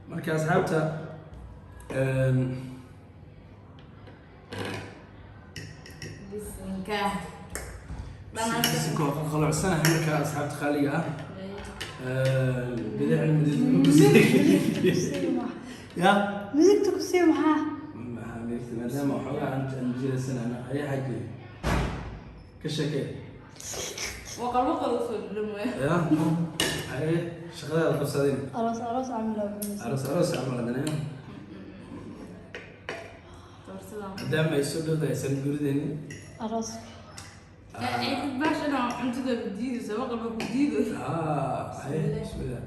marka asxaabta bisinka qalacsan marka asxaabta qaaliga ah bidix ya midabta ku sii maxaa maadaama waxoogaa aan jilaysan ana ayaa xagee ka sheekay وقال وصل لما يا ايه شغاله قصدين aroos عامله أرس عمل أنا دام يسود ده يسند جردين aroos عيد باش انا انت ده جديد سواء قبل جديد هاي بسم الله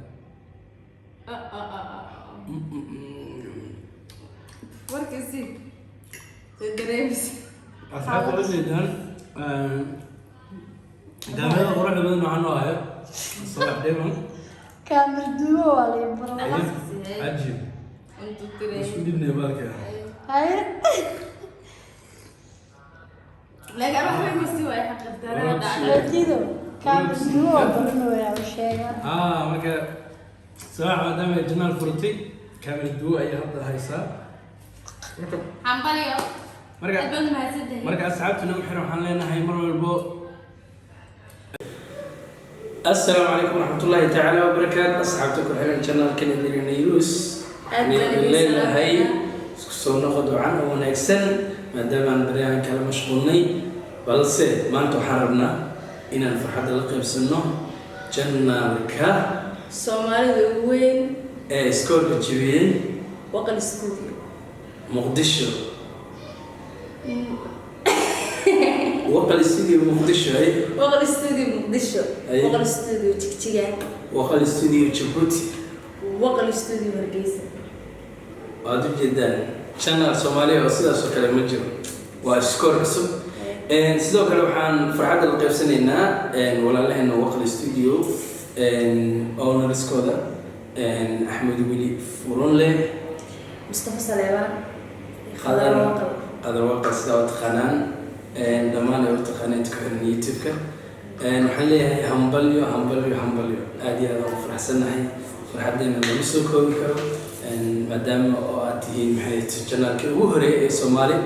وركزي تدريبس أصحاب الرجال دامنا قرأ بدنا معنا هاي الصباح دائما كامل دوو ولا يبرا عجيب انت بس تدريبس ودي بني بالك هاي لا اروح في مستوى حق الدرجه كيدو كامل دوو برنو يا وشيغا مركا صراحة دام جنال فرتي كامل الدو أي هذا هاي صار حنبليو مركا قبل ما تدري marka asxaabtuna waxaan waxaan leenahay mar walbo assalaamu calaykum waraxmatullaahi tacaala wabarakaatu asxaabta ku xiran channelkan Idrina News leenahay isku soo noqod wacan oo wanaagsan maadaama aan barnaamij kala mashquulnay balse maanta waxaan rabnaa inaan farxadda la qaybsano channelka Soomaalida weyn ee iskoolka jibiyey waqal studio muqdisho وقل استوديو مقدشو هاي وقل استوديو مقدشو أي. وقل استوديو تكتيكان وقل استوديو جيبوتي وقل استوديو هرقيسة وهذا جدا شانل سوماليا وسيدا سو كلام مجر وسكور عصب sidoo kale waxaan farxadda la qaybsanaynaa walaalaheena waqal studio ownerskooda axmed weli furonle مصطفى سليمان qadar waqal sidaa u taqaanaan dhammaan ay u taqaaneen ku xiran youtube-ka waxaan leeyahay hambalyo aad iyo aad ugu faraxsanahay farxaddeena lama soo koobi karo maadaama oo aad tihiin maxay channelkii ugu horeeyay ee Soomaali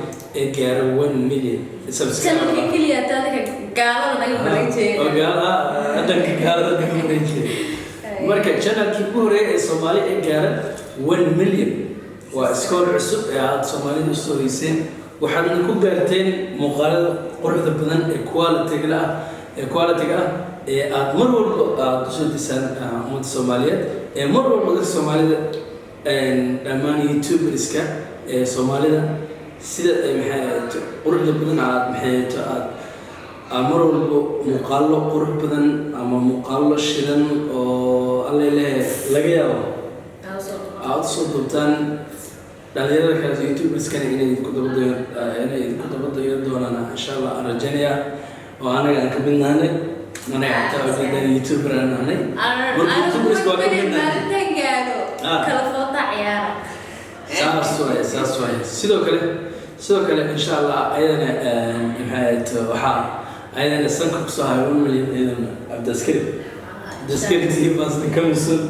ee gaara 1 million channel kaliya taadka gaalada naga bareeyay adanka gaalada naga bareeyay marka channelkii ugu horeeyay ee Soomaali ee gaara 1 million waa iskool cusub ee aad Soomaalidu soo heyseen waxaad ku gaarteen muuqaalada quruxda badan ee quality-ga ee aad mar walba aad soo disaan ummadda Soomaaliyeed ee mar walba dadka Soomaalida dhammaan YouTubers-ka ee Soomaalida sida maxay quruxda badan aad mar walba muuqaalo qurux badan ama muuqaalo shidan oo alle laga yaabo aad soo dubtaan dhalinyarada kale YouTubers-kana inay ku dabadayo doonaan insha Allah aan rajaynayaa oo anaga aan ka midnaanay anaga xitaa ujeedaan YouTuber aan nahay YouTubers waa ka midnaanay kala foota ciyaara saas waay sidoo kale insha Allah ayadana waxaa ayadana sanka ku soo hayo 1 million ayadana abdaskari tiibaasna ka musul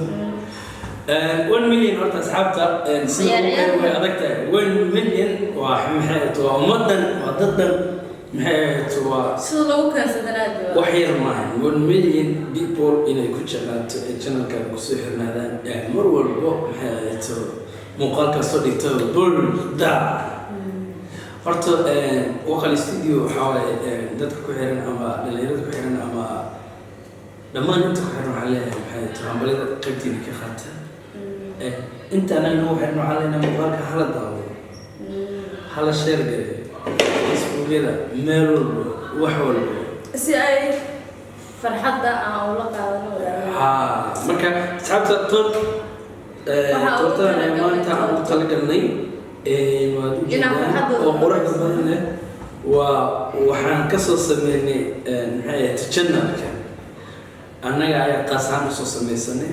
1 million horta asxaabta sidoo way adagtahay 1 million waa ummadan waa dadan waa sida lagu kaasanaado wax yar maahan 1 million people inay ku jeclaato channelka ku soo xirnaadaan mar walbo muuqaalka soo dhigto bulda horta waqal studio waxaa dadka ku xiran ama dhalinyarada ku xiran ama dhammaan inta ku xiran waxaa leeyahay hambalada qaybtiina ka qaata inta anaga waxay noocalayna muuqaalka hala daawo hala share gareeyo facebookyada meel walba wax walba si ay farxadda aan ula qaadano marka asxaabta toortada maanta aan u talagalnay waad u jeedaan oo quruxda badan leh waxaan kasoo sameynay channelka annaga ayaa qaas ahaan usoo sameysanay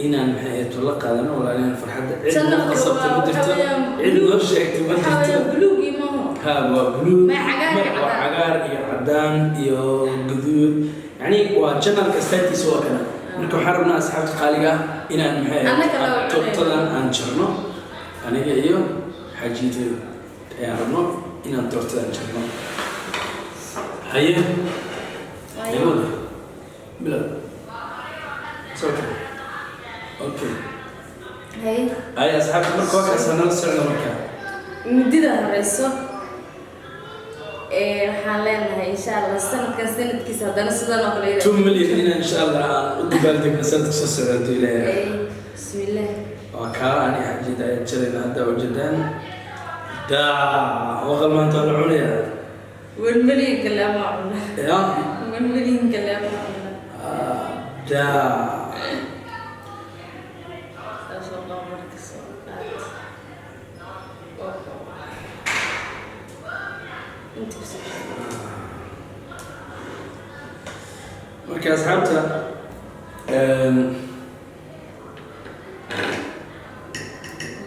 inaan maxay la qaadano walaalin farxadda cid Channel noo qasabta ma jirto cid noo sheegtay ma jirto بلوغ إيمانه ها وبلوغ ما عقار يا وعقار يا عدان يا قدود يعني وجنال كستاتي سوا كنا marka waxaan rabnaa asxaabta qaaliga inaan maxay toobtadan aan jarno aniga iyo xajiito ayaan rabno inaan toobtadan jarno haye ayuu bila okay هاي أصحاب مركوك أصلا نصعد مركا مديدة هرسو حالنا إن شاء الله السنة كسنة كيس هذا نصدق نقول 2 مليون إن شاء الله ودي بالك نسنت تسعد إلى بسم الله وكان حاجة دا يجرين هذا وجدان دا وغل ما طلعوا لي والمليون كلام عنا يا والمليون كلام عنا دا marka asxaabta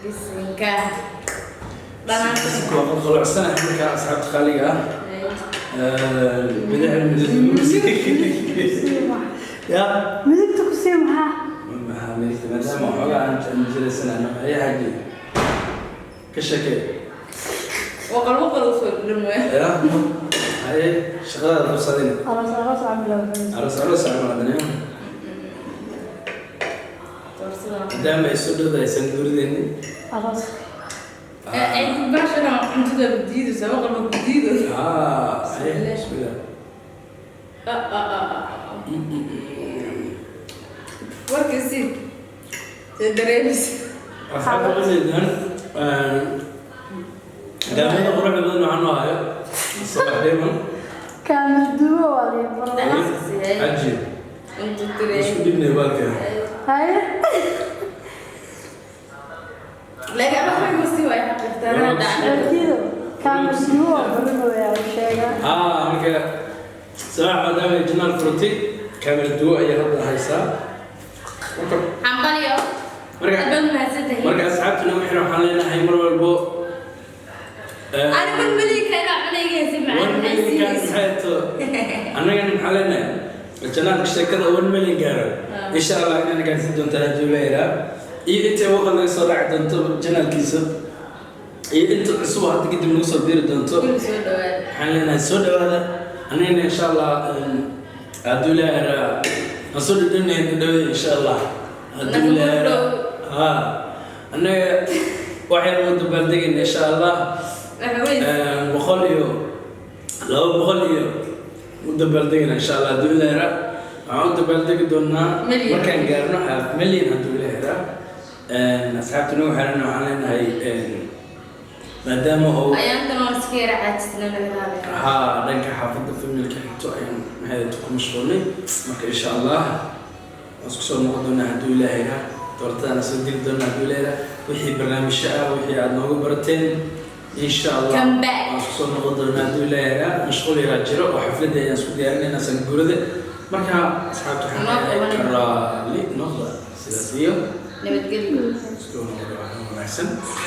bisinka waa qolqolcsan marka asxaabta qaaliga bidix ya midabta ku sii maxaa maadaama waxoogaa aan jilaysanano ayaa haji ka shakee وقل وصل للماء يا هاي شغلة فرصتين aroos camilo عرس عملنا دام يسود هذا يسندور ذني aroos عيد باش أنا عند ذا بديد سواء قلب بديد هاي ليش بلا وركزين تدريبس أصحاب الغزيدان دائما نقول لهم عنه هاي الصباح دائما kaamir duwo waa la baray عجيب أنت مش تدري بدي بالك haye لا قاعد أحب مستوى يا حبيبتي أنا arkido kaamir duwo waa baranaya u sheegaa مركا ساعة دائما جنال فروتي كاميرا الدواء هي هذا هيسا حنبليو أبن ما سده مركا أصحابتنا وإحنا وحالينا هاي مرة والبو أنا من ملك أنا علي سمع كان حياته أنا كان حالنا الجنات اشتكت 1 مليون قارب إن شاء الله أنا قاعد سدون 3 جوليرا إيه أنت وقت لك صار عدن جنال كيسب إيه أنت عصوها تقدم نوصل دير دنتو كل سوداء حالنا السود هذا أنا إن شاء الله أدولار أصل الدنيا ندوي إن شاء الله أدولار أنا واحد من البلدين إن شاء الله بخليه لو بخليه مدبلدين إن شاء الله دولار عود بلدك دونا مكان قارنا مليون دولار أصحاب نوح لنا علينا هاي ما دام هو أيام كانوا سكير عادتنا نقدر ها دنك حافظ في من الكحتو أيام هذا تكون مشغولين مك إن شاء الله أسكسر نقدنا دولار تورتنا سجل دونا دولار وحي برنامج شقة وحي عدنا هو برتين إن شاء الله Come back. أسكسر نقدنا دولار مشغول يراجعوا وحفلة ينسكو ديالنا ناس نقوله مركا أصحاب تحنا كرا لي نقطة سلاسية نبتقول سكون نقدر نحسن